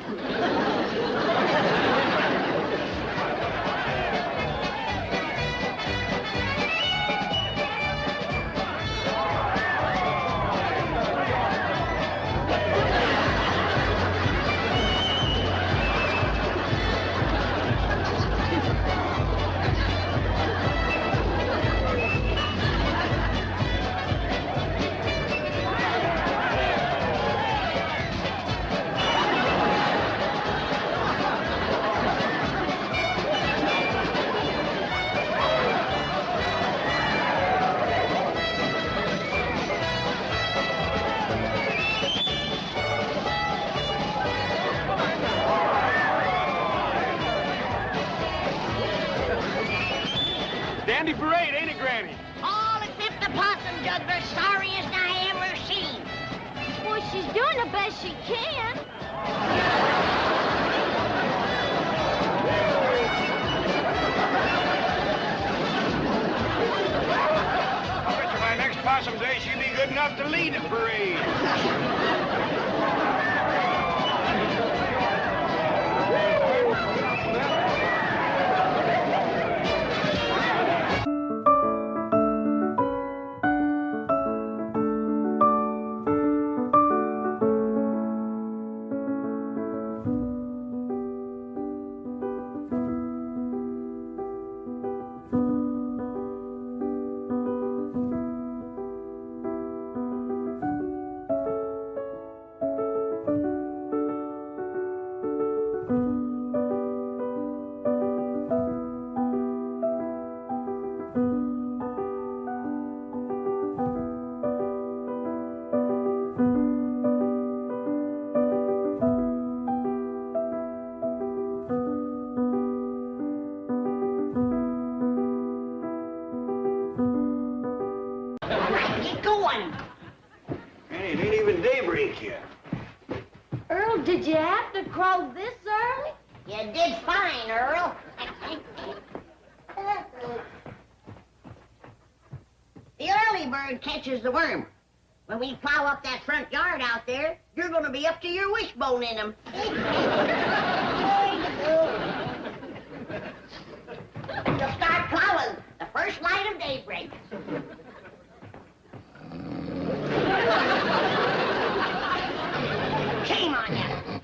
Dandy parade, ain't it, Granny? All except the possum juggler, sorriest I ever seen. Well, she's doing the best she can. I bet you by next Possum Day she'll be good enough to lead the parade. Get going. Hey, it ain't even daybreak yet. Earl, did you have to crow this early? You did fine, Earl. The early bird catches the worm. When we plow up that front yard out there, you're going to be up to your wishbone in them. You'll start plowing the first light of daybreak. Shame on you.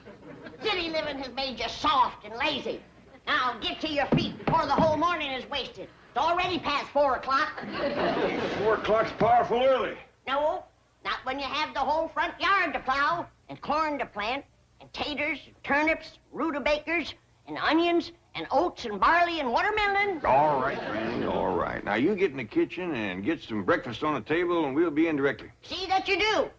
City living has made you soft and lazy. Now get to your feet before the whole morning is wasted. It's already past 4 o'clock. 4 o'clock's powerful early. No, not when you have the whole front yard to plow, and corn to plant, and taters, and turnips, rutabagas, and onions, and oats, and barley, and watermelon. All right, Granny, all right. Now, you get in the kitchen and get some breakfast on the table, and we'll be in directly. See that you do.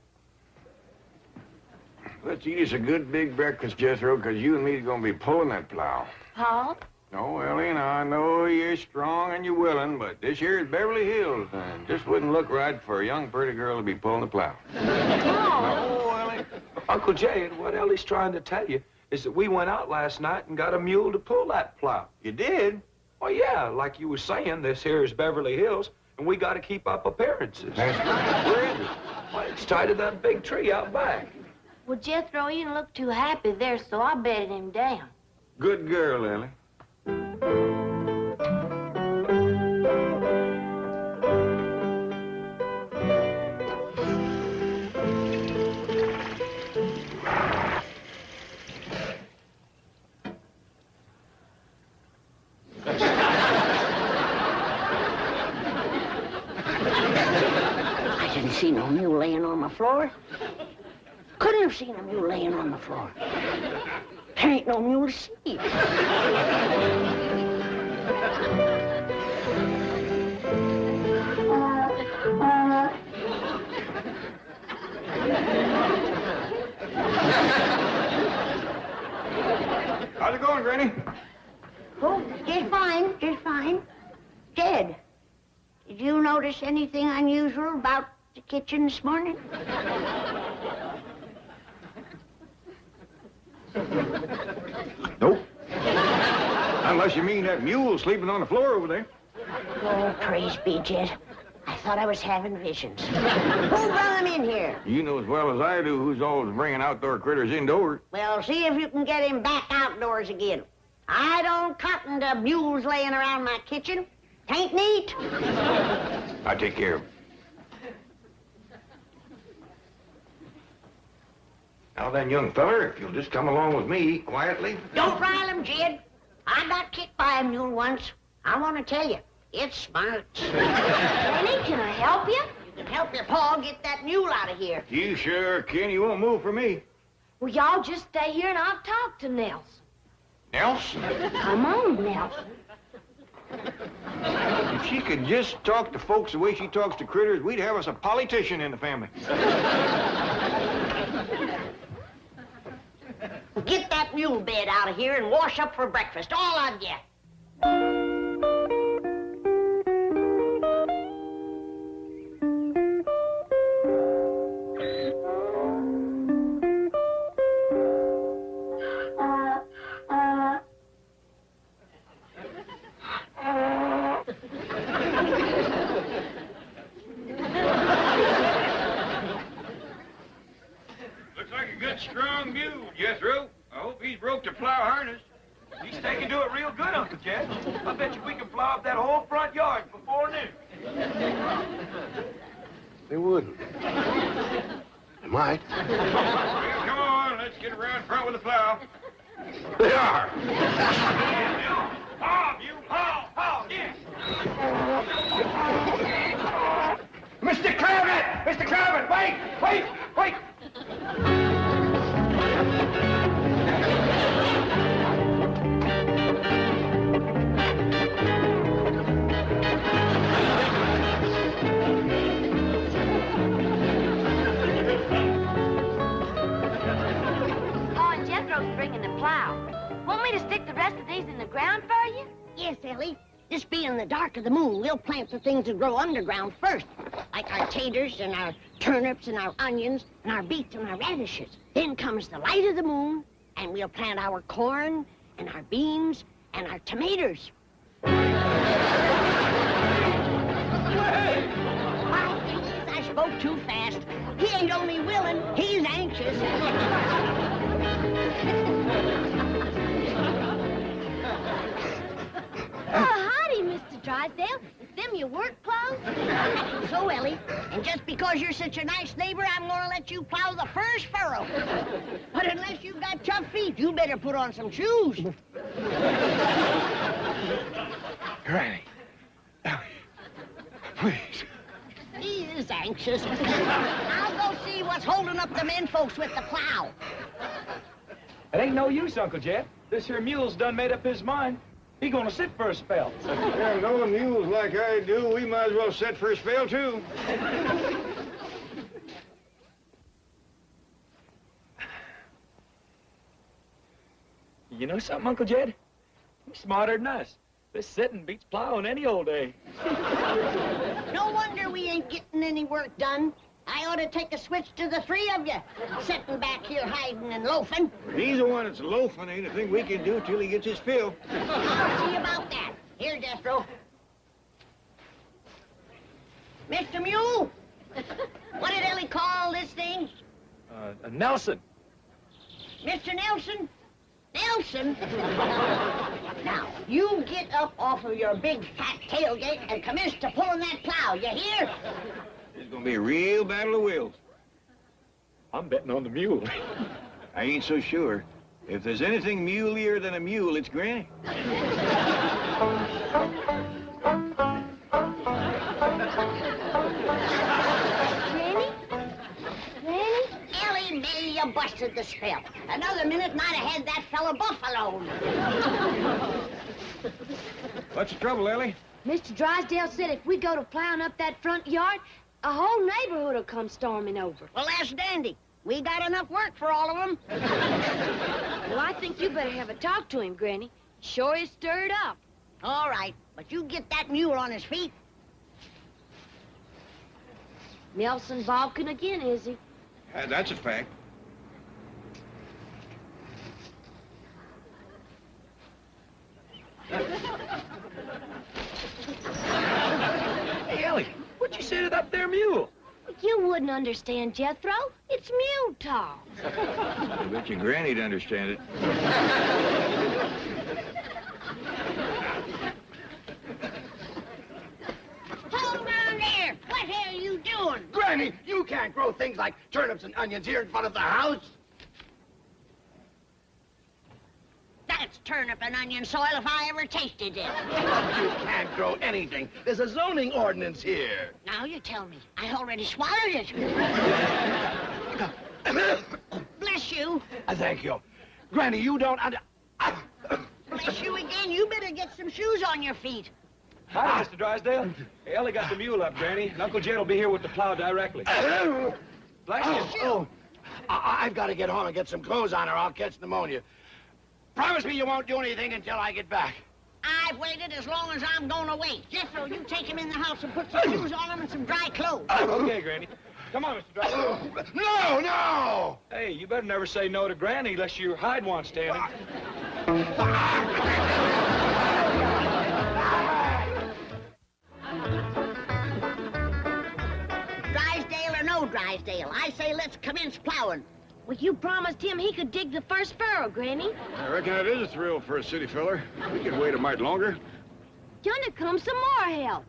Let's eat us a good big breakfast, Jethro, because you and me are going to be pulling that plow. Paul? No, Ellie, now, I know you're strong and you're willing, but this here is Beverly Hills, and just wouldn't look right for a young, pretty girl to be pulling the plow. No, Ellie. Uncle Jay, what Ellie's trying to tell you is that we went out last night and got a mule to pull that plow. You did? Well, yeah, like you were saying, this here is Beverly Hills, and we got to keep up appearances. That's right. Where is it? Well, it's tied to that big tree out back. Well, Jethro, he didn't look too happy there, so I bedded him down. Good girl, Ellie. I didn't see no mule laying on the floor. Couldn't have seen a mule laying on the floor. There ain't no mule to see. How's it going, Granny? Oh, just fine, just fine. Ted, did you notice anything unusual about the kitchen this morning? Nope. I'm unless you mean that mule sleeping on the floor over there. Oh, praise be, Jed. I thought I was having visions. Who brought him in here? You know as well as I do who's always bringing outdoor critters indoors. Well, see if you can get him back outdoors again. I don't cotton to mules laying around my kitchen. Tain't neat. I take care of him. Now then, young feller, if you'll just come along with me quietly. Don't rile him, Jed. I got kicked by a mule once. I want to tell you, it's smart. Granny, can I help you? You can help your pa get that mule out of here. You sure can. You won't move for me. Well, y'all just stay here and I'll talk to Nelson. Nelson? Come on, Nelson. If she could just talk to folks the way she talks to critters, we'd have us a politician in the family. Get that mule bed out of here and wash up for breakfast, all of you. Looks like a good, strong mule, Jethro. I hope he's broke the plow harness. He's taking to it real good, Uncle Jed. I bet you we can plow up that whole front yard before noon. They wouldn't. They might. Well, come on, let's get around front with the plow. They are. Haul, you haul, yeah. Mr. Clampett! Mr. Clampett, wait! Pa and Jethro's bringing the plow. Want me to stick the rest of these in the ground for you? Yes, Ellie. This being the dark of the moon, we'll plant the things that grow underground first. Like our taters and our turnips and our onions and our beets and our radishes. Then comes the light of the moon, and we'll plant our corn and our beans and our tomatoes. I spoke too fast. He ain't only willing, he's anxious. Oh, howdy, Mr. Drysdale. Is them your work clothes? So, Ellie, and just because you're such a nice neighbor, I'm gonna let you plow the first furrow. But unless you've got tough feet, you better put on some shoes. Granny. Ellie. Please. He is anxious. I'll go see what's holding up the men folks with the plow. It ain't no use, Uncle Jed. This here mule's done made up his mind. He gonna sit for a spell. Yeah, knowing mules like I do, we might as well set for a spell, too. You know something, Uncle Jed? He's smarter than us. This sitting beats plowing any old day. No wonder we ain't getting any work done. I ought to take a switch to the three of you, sitting back here hiding and loafing. He's the one that's loafing. Ain't a thing we can do till he gets his fill. I'll see about that. Here, Jethro. Mr. Mule, what did Ellie call this thing? Nelson. Mr. Nelson? Nelson? Now, you get up off of your big fat tailgate and commence to pulling that plow, you hear? It's gonna be a real battle of wills. I'm betting on the mule. I ain't so sure. If there's anything muleier than a mule, it's Granny. Ellie May, you busted the spell. Another minute and I'd have had that fella buffaloed. What's the trouble, Ellie? Mr. Drysdale said if we go to plowing up that front yard, a whole neighborhood will come storming over. Well, that's dandy. We got enough work for all of them. Well, I think you better have a talk to him, Granny. Sure is stirred up. All right, but you get that mule on his feet. Nelson balking again, is he? That's a fact. Hey, Ellie, what'd you say to that there mule? You wouldn't understand, Jethro. It's mule talk. I bet your granny'd understand it. Hold on there! What the hell are you doing? Granny, you can't grow things like turnips and onions here in front of the house. That's turnip and onion soil if I ever tasted it. You can't grow anything. There's a zoning ordinance here. Now you tell me. I already swallowed it. Bless you. Thank you. Granny, you don't Bless you again. You better get some shoes on your feet. Hi, Mr. Drysdale. Hey, Ellie got the mule up, Granny, and Uncle Jed will be here with the plow directly. Bless you. Oh, I've got to get home and get some clothes on or I'll catch pneumonia. Promise me you won't do anything until I get back. I've waited as long as I'm going to wait. Jethro, you take him in the house and put some shoes on him and some dry clothes. Okay, Granny. Come on, Mr. Drysdale. No, no! Hey, you better never say no to Granny unless your hide wants standing. Drysdale or no Drysdale, I say let's commence plowing. Well, you promised him he could dig the first furrow, Granny. I reckon that is a thrill for a city feller. We can wait a mite longer. Yonder comes some more help.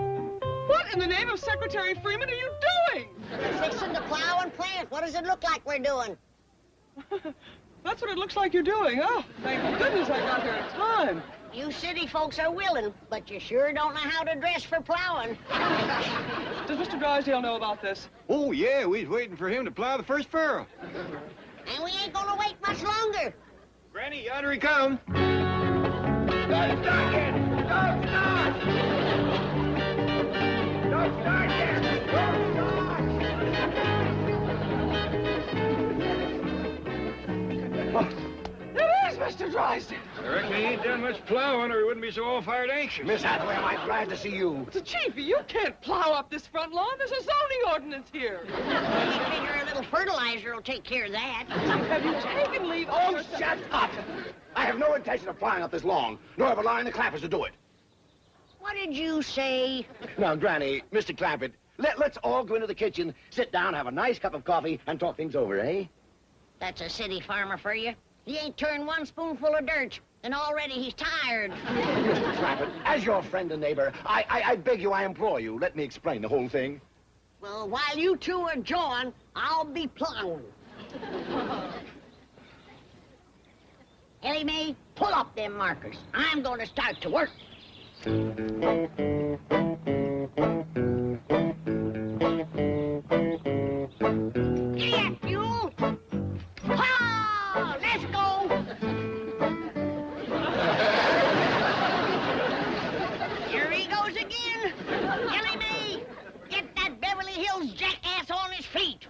What in the name of Secretary Freeman are you doing? We're fixing to plow and plant. What does it look like we're doing? That's what it looks like you're doing. Oh, thank goodness I got here in time. You city folks are willing, but you sure don't know how to dress for plowing. Does Mr. Drysdale know about this? Oh, yeah, we was waiting for him to plow the first furrow. And we ain't gonna wait much longer. Granny, yonder he comes. Don't start yet! Don't start! Don't start yet! Don't start! It is Mr. Drysdale. I reckon he ain't done much plowing or he wouldn't be so all-fired anxious. Miss Hathaway, I'm glad to see you. The Chiefy, you can't plow up this front lawn. There's a zoning ordinance here. I figure a little fertilizer will take care of that. Have you taken leave of Oh, your... shut up! I have no intention of plowing up this lawn, nor of allowing the Clampetts to do it. What did you say? Now, Granny, Mr. Clampett, let's all go into the kitchen, sit down, have a nice cup of coffee, and talk things over, eh? That's a city farmer for you. He ain't turned one spoonful of dirt, and already he's tired. Mr. Clampett, as your friend and neighbor, I beg you, I implore you, let me explain the whole thing. Well, while you two are jawing, I'll be plowing. Ellie Mae, pull up them markers. I'm going to start to work. Giddy up, mule. Ha! Let's go. Here he goes again. Ellie Mae, get that Beverly Hills jackass on his feet.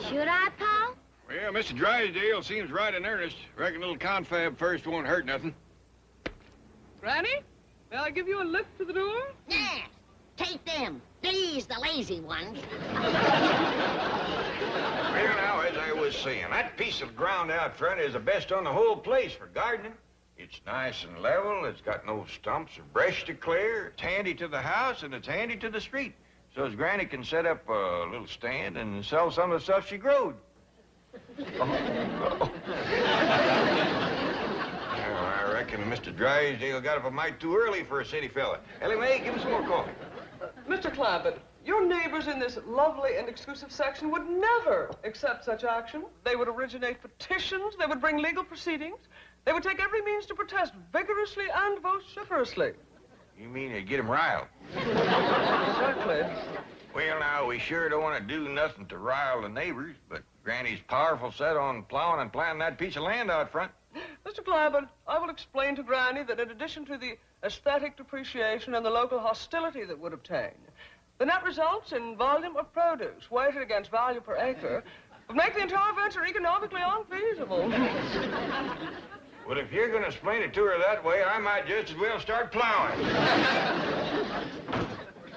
Should I, Paul? Well, Mr. Drysdale seems right in earnest. Reckon a little confab first won't hurt nothing. Granny, may I give you a lift to the door? Yeah, take them. These the lazy ones. Well, now, as I was saying, that piece of ground out front is the best on the whole place for gardening. It's nice and level, it's got no stumps or brush to clear, it's handy to the house, and it's handy to the street. So as Granny can set up a little stand and sell some of the stuff she growed. Well, I reckon Mr. Drysdale got up a mite too early for a city fella. Ellie Mae, give him some more coffee. Mr. Clampett, your neighbors in this lovely and exclusive section would never accept such action. They would originate petitions, they would bring legal proceedings, they would take every means to protest vigorously and vociferously. You mean to get him riled? Exactly. Well, now, we sure don't want to do nothing to rile the neighbors, but Granny's powerful set on plowing and planting that piece of land out front. Mr. Clampett, I will explain to Granny that in addition to the aesthetic depreciation and the local hostility that would obtain, the net results in volume of produce weighted against value per acre would make the entire venture economically unfeasible. Well, if you're going to explain it to her that way, I might just as well start plowing.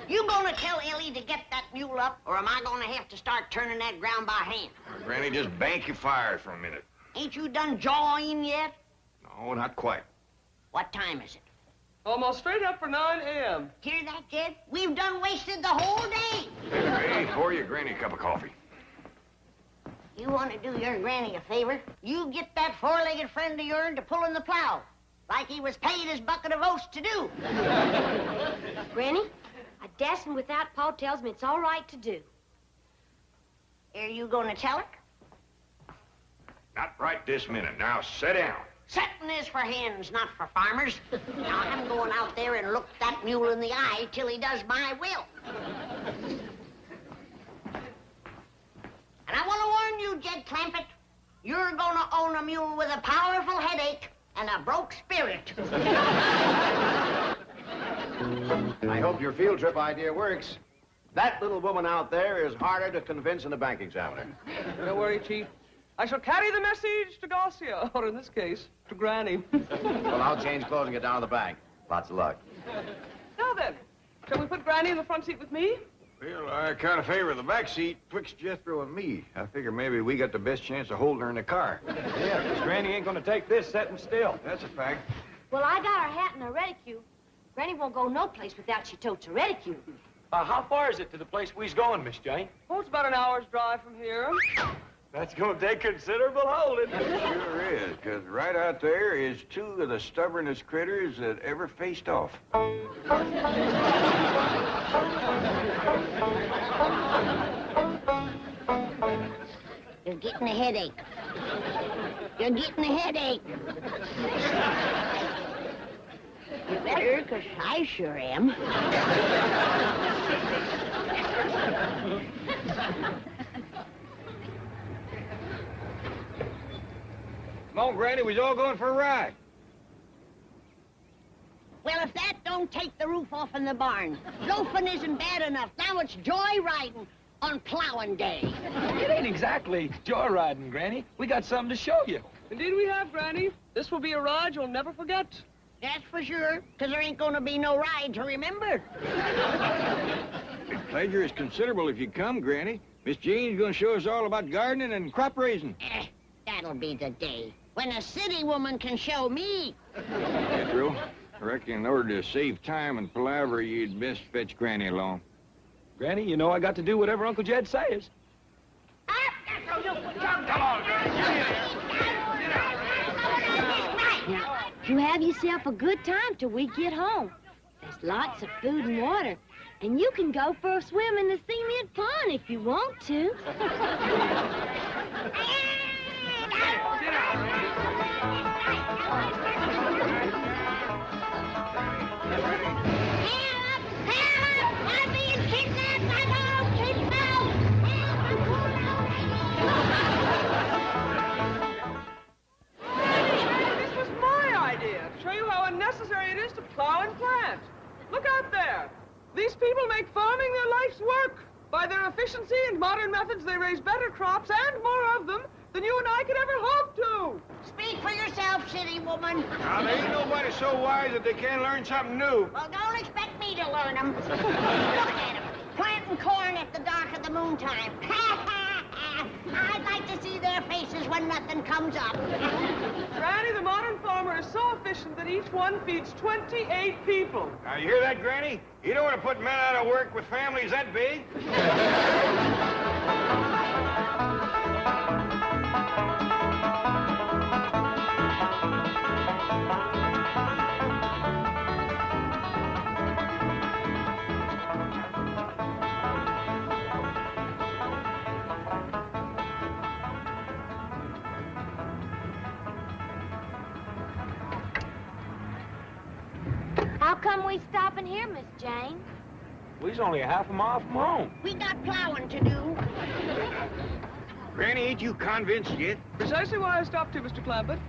You gonna tell Ellie to get that mule up, or am I gonna have to start turning that ground by hand? Granny, just bank your fire for a minute. Ain't you done jawing yet? No, not quite. What time is it? Almost straight up for 9 a.m. Hear that, Jed? We've done wasted the whole day. Hey, pour your granny a cup of coffee. You want to do your granny a favor? You get that four-legged friend of yours to pull in the plow, like he was paid his bucket of oats to do. Granny, a dashing without Paul tells me it's all right to do. Are you gonna tell her? Not right this minute. Now, sit down. Setting is for hens, not for farmers. Now, I'm going out there and look that mule in the eye till he does my will. And I want to warn you, Jed Clampett, you're gonna own a mule with a powerful headache and a broke spirit. I hope your field trip idea works. That little woman out there is harder to convince than a bank examiner. Don't worry, Chief. I shall carry the message to Garcia, or in this case, to Granny. Well, I'll change clothes and get down to the bank. Lots of luck. Now then, shall we put Granny in the front seat with me? Well, I kind of favor the back seat twixt Jethro and me. I figure maybe we got the best chance of holding her in the car. Yeah, because Granny ain't gonna take this sitting still. That's a fact. Well, I got her hat and her reticule. Granny won't go no place without she totes her reticule. How far is it to the place we's going, Miss Jane? Oh, it's about an hour's drive from here. That's gonna take considerable holding. It sure is, because right out there is two of the stubbornest critters that ever faced off. You're getting a headache. You're getting a headache. You better, because I sure am. Come on, Granny, we's all going for a ride. Well, if that don't take the roof off in the barn, loafing isn't bad enough. Now it's joyriding on plowing day. It ain't exactly joyriding, Granny. We got something to show you. Indeed we have, Granny. This will be a ride you'll never forget. That's for sure, because there ain't going to be no ride to remember. The pleasure is considerable if you come, Granny. Miss Jean's going to show us all about gardening and crop raising. That'll be the day when a city woman can show me. Jethro, I reckon in order to save time and palaver, you'd best fetch Granny along. Granny, you know I got to do whatever Uncle Jed says. Now, you have yourself a good time till we get home. There's lots of food and water, and you can go for a swim in the cement pond if you want to. Plow and plant. Look out there. These people make farming their life's work. By their efficiency and modern methods, they raise better crops and more of them than you and I could ever hope to. Speak for yourself, city woman. Now, there ain't nobody so wise that they can't learn something new. Well, don't expect me to learn them. Look at them, planting corn at the dark of the moontime. I'd like to see their faces when nothing comes up. Granny, the modern farmer is so efficient that each one feeds 28 people. Now, you hear that, Granny? You don't want to put men out of work with families that big. How come we stopping here, Miss Jane? We's only a half a mile from home. We got plowing to do. Granny, ain't you convinced yet? Precisely why I stopped here, Mr. Clampett.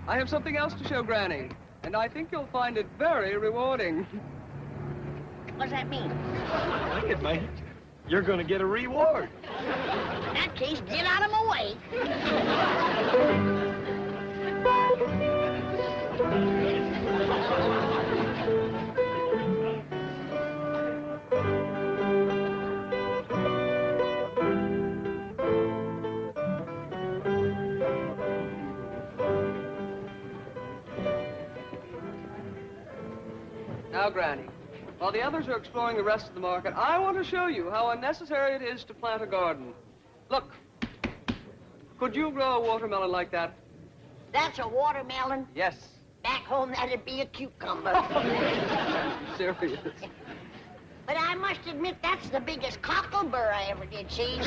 I have something else to show Granny, and I think you'll find it very rewarding. What's that mean? I think it means you're gonna get a reward. In that case, get out of my way. Now, Granny, while the others are exploring the rest of the market, I want to show you how unnecessary it is to plant a garden. Look, could you grow a watermelon like that? That's a watermelon. Yes. Back home, that'd be a cucumber. Serious. But I must admit, that's the biggest cocklebur I ever did see.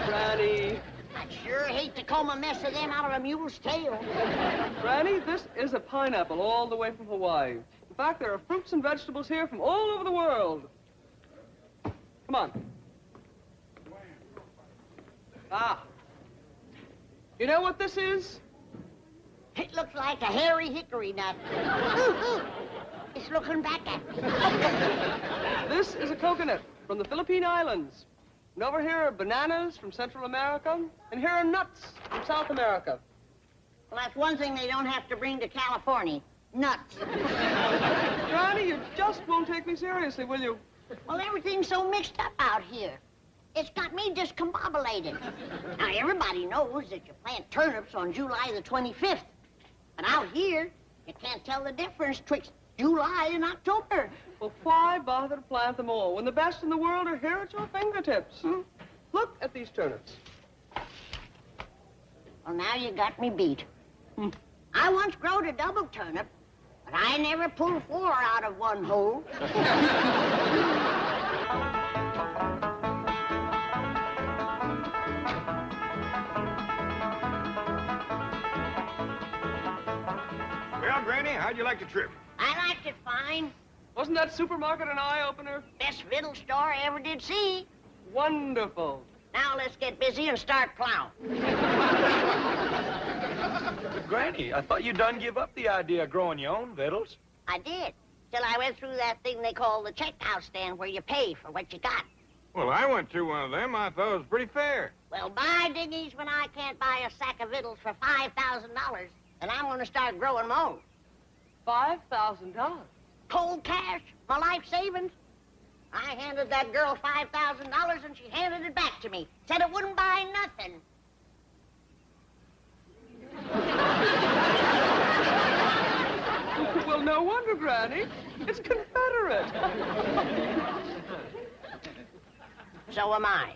Granny. I'd sure hate to comb a mess of them out of a mule's tail. Granny, this is a pineapple all the way from Hawaii. In fact, there are fruits and vegetables here from all over the world. Come on. Ah. You know what this is? It looks like a hairy hickory nut. It's looking back at me. This is a coconut from the Philippine Islands. And over here are bananas from Central America, and here are nuts from South America. Well, that's one thing they don't have to bring to California. Nuts. Granny, you just won't take me seriously, will you? Well, everything's so mixed up out here. It's got me discombobulated. Now, everybody knows that you plant turnips on July the 25th. But out here, you can't tell the difference twixt July and October. Well, why bother to plant them all when the best in the world are here at your fingertips? Look at these turnips. Well, now you got me beat. I once growed a double turnip, but I never pulled 4 out of one hole. Well, Granny, how'd you like the trip? I liked it fine. Wasn't that supermarket an eye-opener? Best victual store I ever did see. Wonderful. Now let's get busy and start plowing. But, Granny, I thought you done give up the idea of growing your own victuals. I did, till I went through that thing they call the checkout stand where you pay for what you got. Well, I went through one of them. I thought it was pretty fair. Well, by dingies, when I can't buy a sack of victuals for $5,000, then I'm going to start growing my own. $5,000. Cold cash, my life savings. I handed that girl $5,000 and she handed it back to me. Said it wouldn't buy nothing. Well, no wonder, Granny. It's Confederate. So am I.